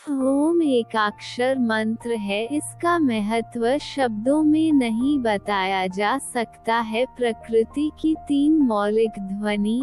ओम एकाक्षर मंत्र है। इसका महत्व शब्दों में नहीं बताया जा सकता है। प्रकृति की 3 मौलिक ध्वनि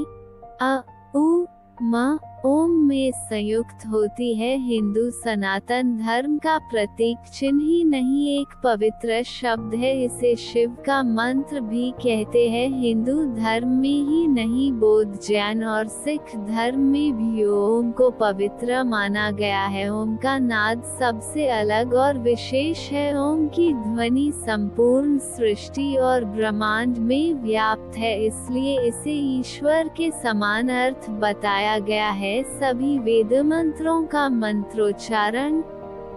अ, उ, म, ओम में संयुक्त होती है। हिंदू सनातन धर्म का प्रतीक चिन्ह ही नहीं एक पवित्र शब्द है, इसे शिव का मंत्र भी कहते हैं। हिंदू धर्म में ही नहीं बौद्ध, जैन और सिख धर्म में भी ओम को पवित्र माना गया है। ओम का नाद सबसे अलग और विशेष है। ओम की ध्वनि संपूर्ण सृष्टि और ब्रह्मांड में व्याप्त है, इसलिए इसे ईश्वर के समान अर्थ बताया गया है। सभी वेद मंत्रों का मंत्रोच्चारण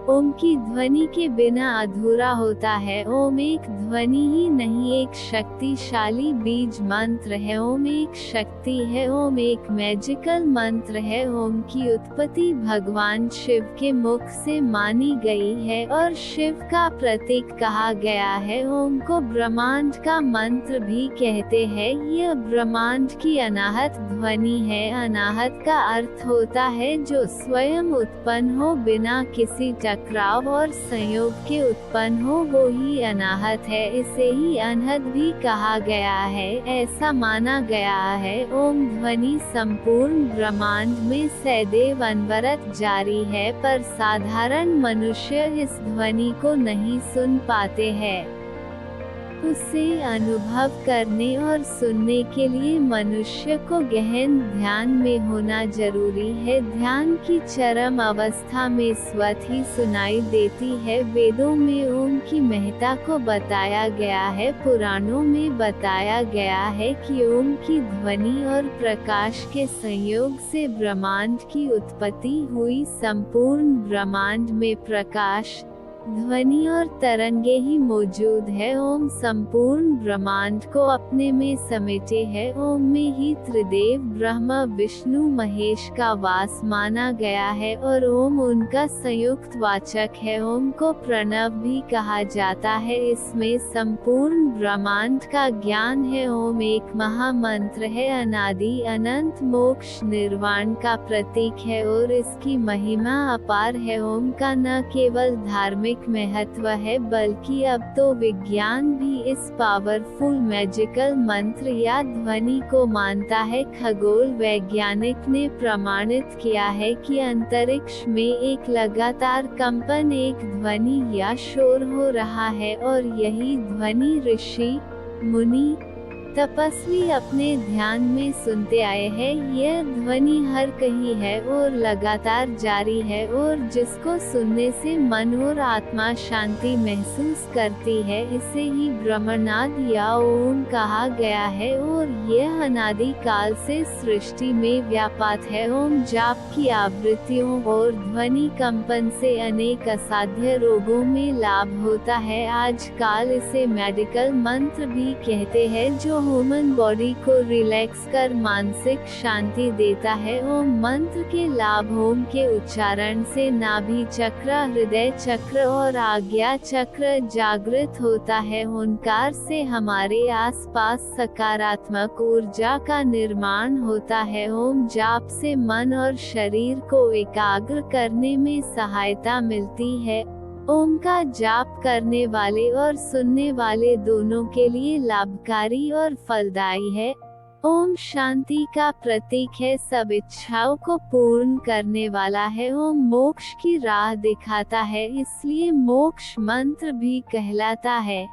ओम की ध्वनि के बिना अधूरा होता है। ओम एक ध्वनि ही नहीं, एक शक्तिशाली बीज मंत्र है। ओम एक शक्ति है। ओम एक मैजिकल मंत्र है। ओम की उत्पत्ति भगवान शिव के मुख से मानी गई है और शिव का प्रतीक कहा गया है। ओम को ब्रह्मांड का मंत्र भी कहते हैं। यह ब्रह्मांड की अनाहत ध्वनि है। अनाहत का अर्थ होता है जो स्वयं उत्पन्न हो, बिना किसी टकराव और संयोग के उत्पन्न हो, वो ही अनाहत है। इसे ही अनहद भी कहा गया है। ऐसा माना गया है ओम ध्वनि संपूर्ण ब्रह्मांड में सदैव अनवरत जारी है, पर साधारण मनुष्य इस ध्वनि को नहीं सुन पाते हैं। उसे अनुभव करने और सुनने के लिए मनुष्य को गहन ध्यान में होना जरूरी है। ध्यान की चरम अवस्था में स्वतः ही सुनाई देती है। वेदों में ओम की महत्ता को बताया गया है। पुराणों में बताया गया है कि ओम की ध्वनि और प्रकाश के संयोग से ब्रह्मांड की उत्पत्ति हुई। संपूर्ण ब्रह्मांड में प्रकाश, ध्वनि और तरंगे ही मौजूद है। ओम संपूर्ण ब्रह्मांड को अपने में समेटे है। ओम में ही त्रिदेव ब्रह्मा विष्णु महेश का वास माना गया है और ओम उनका संयुक्त वाचक है। ओम को प्रणव भी कहा जाता है। इसमें संपूर्ण ब्रह्मांड का ज्ञान है। ओम एक महामंत्र है, अनादि अनंत मोक्ष निर्वाण का प्रतीक है और इसकी महिमा अपार है। ओम का न केवल धार्मिक महत्व है, बल्कि अब तो विज्ञान भी इस पावरफुल मैजिकल मंत्र या ध्वनि को मानता है। खगोल वैज्ञानिक ने प्रमाणित किया है कि अंतरिक्ष में एक लगातार कंपन, एक ध्वनि या शोर हो रहा है और यही ध्वनि ऋषि, मुनि, तपस्वी अपने ध्यान में सुनते आए हैं। यह ध्वनि हर कहीं है और लगातार जारी है और जिसको सुनने से मन और आत्मा शांति महसूस करती है। इसे ही ब्रह्मनाद या ओम कहा गया है और यह अनादि काल से सृष्टि में व्याप्त है। ओम जाप की आवृत्तियों और ध्वनि कंपन से अनेक असाध्य रोगों में लाभ होता है। आजकल इसे मेडिकल मंत्र भी कहते हैं, जो ह्यूमन बॉडी को रिलैक्स कर मानसिक शांति देता है। ओम मंत्र के लाभ ओम के उच्चारण से नाभि चक्र, हृदय चक्र और आज्ञा चक्र जागृत होता है। ओंकार से हमारे आसपास सकारात्मक ऊर्जा का निर्माण होता है। ओम जाप से मन और शरीर को एकाग्र करने में सहायता मिलती है। ओम का जाप करने वाले और सुनने वाले दोनों के लिए लाभकारी और फलदायी है। ओम शांति का प्रतीक है, सब इच्छाओं को पूर्ण करने वाला है। ओम मोक्ष की राह दिखाता है, इसलिए मोक्ष मंत्र भी कहलाता है।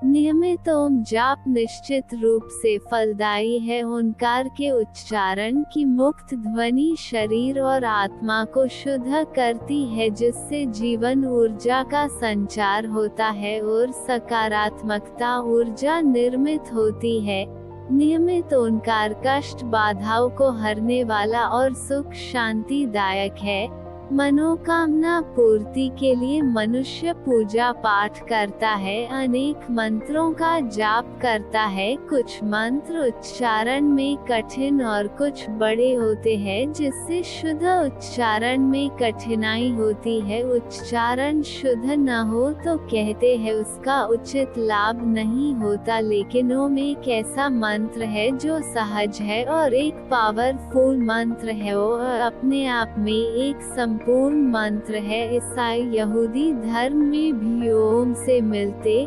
नियमित ओम जाप निश्चित रूप से फलदायी है। ओंकार के उच्चारण की मुक्त ध्वनि शरीर और आत्मा को शुद्ध करती है, जिससे जीवन ऊर्जा का संचार होता है और सकारात्मकता ऊर्जा निर्मित होती है। नियमित ओंकार कष्ट बाधाओं को हरने वाला और सुख शांति दायक है। मनोकामना पूर्ति के लिए मनुष्य पूजा पाठ करता है, अनेक मंत्रों का जाप करता है। कुछ मंत्र उच्चारण में कठिन और कुछ बड़े होते हैं, जिससे शुद्ध उच्चारण में कठिनाई होती है। उच्चारण शुद्ध न हो तो कहते हैं उसका उचित लाभ नहीं होता, लेकिन ओम एक ऐसा मंत्र है जो सहज है और एक पावरफुल मंत्र है। वो अपने आप में एक संपूर्ण मंत्र है। ईसाई यहूदी धर्म में भी ओम से मिलते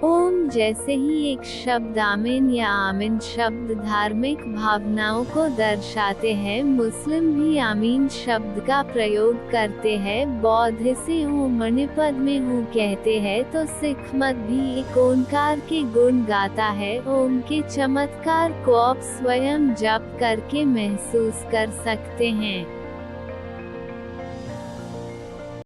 ओम जैसे ही एक शब्द आमीन या आमीन शब्द धार्मिक भावनाओं को दर्शाते हैं। मुस्लिम भी आमीन शब्द का प्रयोग करते हैं। बौद्ध इसे ओम मणिपद में हूँ कहते हैं तो सिख मत भी एक ओंकार के गुण गाता है। ओम के चमत्कार को आप स्वयं जप करके महसूस कर सकते हैं।